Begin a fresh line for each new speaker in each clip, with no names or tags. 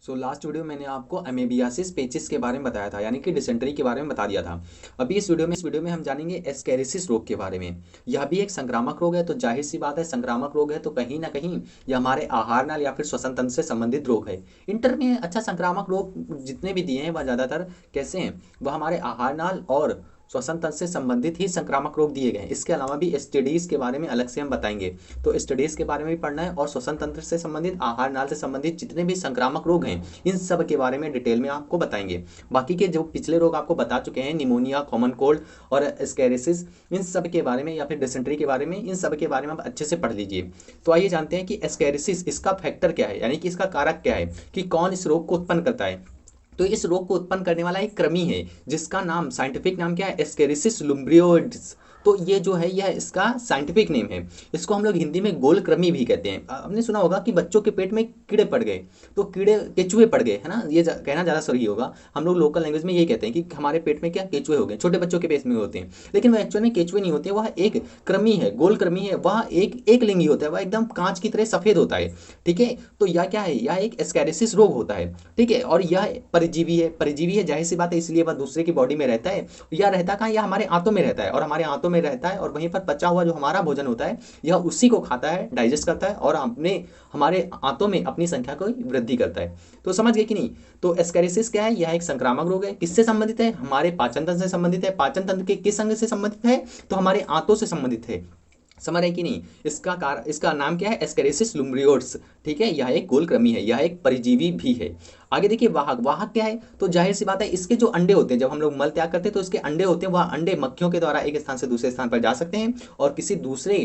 Last video मैंने आपको अमेबियासिस पेचिस के बारे में बताया था, यानी कि डिसेंट्री के बारे में बता दिया था। अभी इस वीडियो में हम जानेंगे एस्केरिसिस रोग के बारे में। यह भी एक संक्रामक रोग है, तो जाहिर सी बात है संक्रामक रोग है तो कहीं ना कहीं यह हमारे आहार नाल या फिर श्वसन तंत्र से संबंधित रोग है। इंटर में अच्छा संक्रामक रोग जितने भी दिए हैं वह ज़्यादातर कैसे हैं, वह हमारे आहार नाल और श्वसन तंत्र से संबंधित ही संक्रामक रोग दिए गए हैं। इसके अलावा भी एसटीडीज के बारे में अलग से हम बताएंगे, तो एसटीडीज के बारे में भी पढ़ना है और श्वसन तंत्र से संबंधित, आहार नाल से संबंधित जितने भी संक्रामक रोग हैं इन सब के बारे में डिटेल में आपको बताएंगे। बाकी के जो पिछले रोग आपको बता चुके हैं, निमोनिया, कॉमन कोल्ड और एस्केरिसिस, इन सब के बारे में या फिर डिसेंट्री के बारे में, इन सब के बारे में आप अच्छे से पढ़ लीजिए। तो आइए जानते हैं कि एस्केरिसिस इसका फैक्टर क्या है, यानी कि इसका कारक क्या है, कि कौन इस रोग को उत्पन्न करता है। तो इस रोग को उत्पन्न करने वाला एक कृमि है जिसका नाम, साइंटिफिक नाम क्या है, एस्केरिसिस लुम्ब्रियोइड्स। तो ये जो है यह इसका साइंटिफिक नेम है। इसको हम लोग हिंदी में गोल कृमि भी कहते हैं। आपने सुना होगा कि बच्चों के पेट में कीड़े पड़ गए, तो कीड़े केचुए पड़ गए, है ना, ये कहना ज़्यादा सही होगा। हम लोग लोकल लैंग्वेज में यही कहते हैं कि हमारे पेट में क्या केचुए हो गए, छोटे बच्चों के पेट में होते हैं, लेकिन वह एक्चुअल में केचुए नहीं होते, वह एक कृमि है, गोल कृमि है। वह एक लिंगी होता है, वह एकदम कांच की तरह सफ़ेद होता है। ठीक है, तो यह क्या है, यह एक एस्केरिसिस रोग होता है। ठीक है, और यह परजीवी है, जाहिर सी बात है, इसलिए वह दूसरे की बॉडी में रहता है। यह रहता कहाँ, यह हमारे आंतों में रहता है, और हमारे आंतों में रहता है, और वहीं पर बचा हुआ जो हमारा भोजन होता है यह उसी को खाता है, डाइजेस्ट करता है, और हमारे आंतों में अपनी संख्या को वृद्धि करता है। तो समझ गए कि नहीं। तो एस्केरिसिस क्या है, यह एक संक्रामक रोग है। किससे संबंधित है, हमारे पाचन तंत्र से संबंधित है। पाचन तंत्र के किस अंग से संबंधित है, तो हमारे आंतों से संबंधित है। समझ रहे कि नहीं। इसका नाम क्या है, एस्केरिसिस लुम्ब्रियोइड्स। ठीक है, यह एक गोल कृमि है, यह एक परजीवी भी है। आगे देखिए, वाहक क्या है, तो जाहिर सी बात है इसके जो अंडे होते हैं, जब हम लोग मल त्याग करते हैं तो इसके अंडे होते हैं, वह अंडे मक्खियों के द्वारा एक स्थान से दूसरे स्थान पर जा सकते हैं, और किसी दूसरे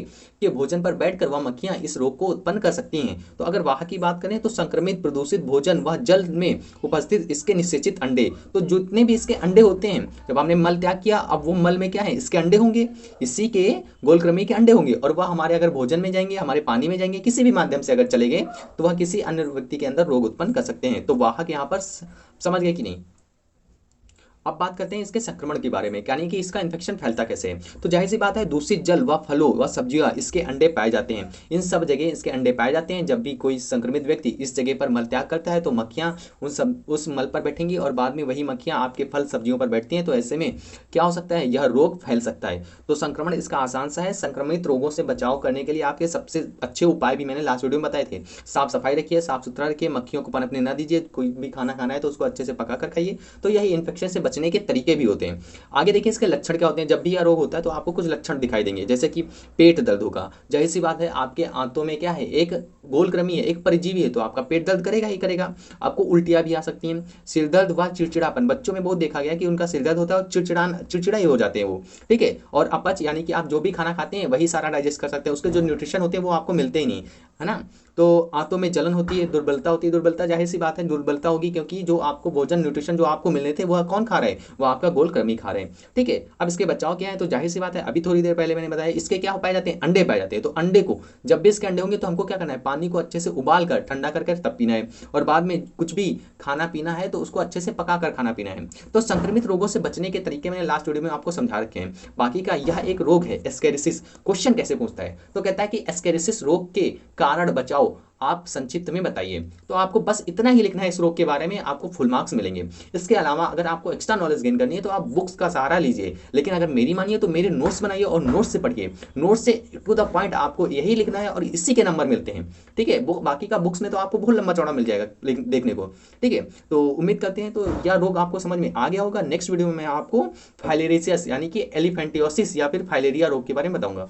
के भोजन पर बैठकर वह मक्खियां इस रोग को उत्पन्न कर सकती हैं। तो अगर वाहक की बात करें तो संक्रमित प्रदूषित भोजन, वह जल में उपस्थित इसके निषेचित अंडे, तो जितने भी इसके अंडे होते हैं, जब हमने मल त्याग किया, अब वो मल में क्या है, इसके अंडे होंगे, इसी के गोल कृमि के अंडे होंगे, और वह हमारे अगर भोजन में जाएंगे, हमारे पानी में जाएंगे, किसी भी माध्यम से अगर चले गए तो वह किसी अन्य व्यक्ति के अंदर रोग उत्पन्न कर सकते हैं। तो वाहक यहाँ पर समझ गए कि नहीं। अब बात करते हैं इसके संक्रमण के बारे में, यानी कि इसका इन्फेक्शन फैलता कैसे है। तो जाहिर सी बात है, दूषित जल व फलों व सब्जियां, इसके अंडे पाए जाते हैं। इन सब जगह इसके अंडे पाए जाते हैं। जब भी कोई संक्रमित व्यक्ति इस जगह पर मल त्याग करता है तो मक्खियां उस मल पर बैठेंगी, और बाद में वही मक्खियां आपके फल सब्जियों पर बैठती हैं। तो ऐसे में क्या हो सकता है, यह रोग फैल सकता है। तो संक्रमण इसका आसान सा है। संक्रमित रोगों से बचाव करने के लिए आपके सबसे अच्छे उपाय भी मैंने लास्ट वीडियो में बताए थे। साफ सफाई रखिए, साफ सुथरा रखिए, मक्खियों को पनपने ना दीजिए, कोई भी खाना खाना है तो उसको अच्छे से पका कर खाइए। तो यही इन्फेक्शन से बचने के तरीके भी होते हैं। आगे देखिए इसके लक्षण क्या होते हैं। जब भी यह रोग होता है तो आपको कुछ लक्षण दिखाई देंगे, जैसे कि पेट दर्द होगा। जाहिर सी बात है, आपके आंतों में क्या है, एक गोल कृमि है, एक परजीवी है, तो आपका पेट दर्द करेगा ही करेगा। आपको उल्टियां भी आ सकती हैं। सिर दर्द व चिड़चिड़ापन, बच्चों में बहुत देखा गया कि उनका सिर दर्द होता है और चिड़चिड़ा ही हो जाते हैं वो। ठीक है, और अपच, यानी कि आप जो भी खाना खाते हैं वही सारा डाइजेस्ट कर सकते हैं, उसके जो न्यूट्रिशन होते हैं वो आपको मिलते ही नहीं, है ना। तो आंतों में जलन होती है, दुर्बलता होती है। दुर्बलता जाहिर सी बात है, दुर्बलता होगी, क्योंकि जो आपको भोजन, न्यूट्रिशन जो आपको मिलने थे वह कौन खा रहे हैं, वह आपका गोल कृमि खा रहे हैं। ठीक है, अब इसके बचाव क्या है, तो जाहिर सी बात है, अभी थोड़ी देर पहले मैंने बताया, इसके क्या पाए जाते हैं, अंडे पाए जाते हैं। तो अंडे को, जब भी इसके अंडे होंगे तो हमको क्या करना है, पानी को अच्छे से उबाल कर, ठंडा करके तब पीना है, और बाद में कुछ भी खाना पीना है तो उसको अच्छे से पका कर खाना पीना है। तो संक्रमित रोगों से बचने के तरीके मैंने लास्ट वीडियो में आपको समझा रखे हैं। बाकी का यह एक रोग है एस्केरिसिस। क्वेश्चन कैसे पूछता है, तो कहता है कि एस्केरिसिस रोग के कारण बचाओ आप संक्षिप्त में बताइए। तो आपको बस इतना ही लिखना है इस रोग के बारे में, आपको फुल मार्क्स मिलेंगे। इसके अलावा अगर आपको एक्स्ट्रा नॉलेज गेन करनी है तो आप बुक्स का सहारा लीजिए, लेकिन अगर मेरी मानिए तो मेरे नोट्स बनाइए और नोट्स से पढ़िए। नोट्स से टू द पॉइंट आपको यही लिखना है और इसी के नंबर मिलते हैं। ठीक है, बाकी का बुक्स में तो आपको बहुत लंबा चौड़ा मिल जाएगा देखने को। ठीक है, तो उम्मीद करते हैं तो यह रोग आपको समझ में आ गया होगा। नेक्स्ट वीडियो में मैं आपको फाइलेरियसिस यानी कि एलिफेंटियोसिस या फिर फाइलेरिया रोग के बारे में बताऊंगा।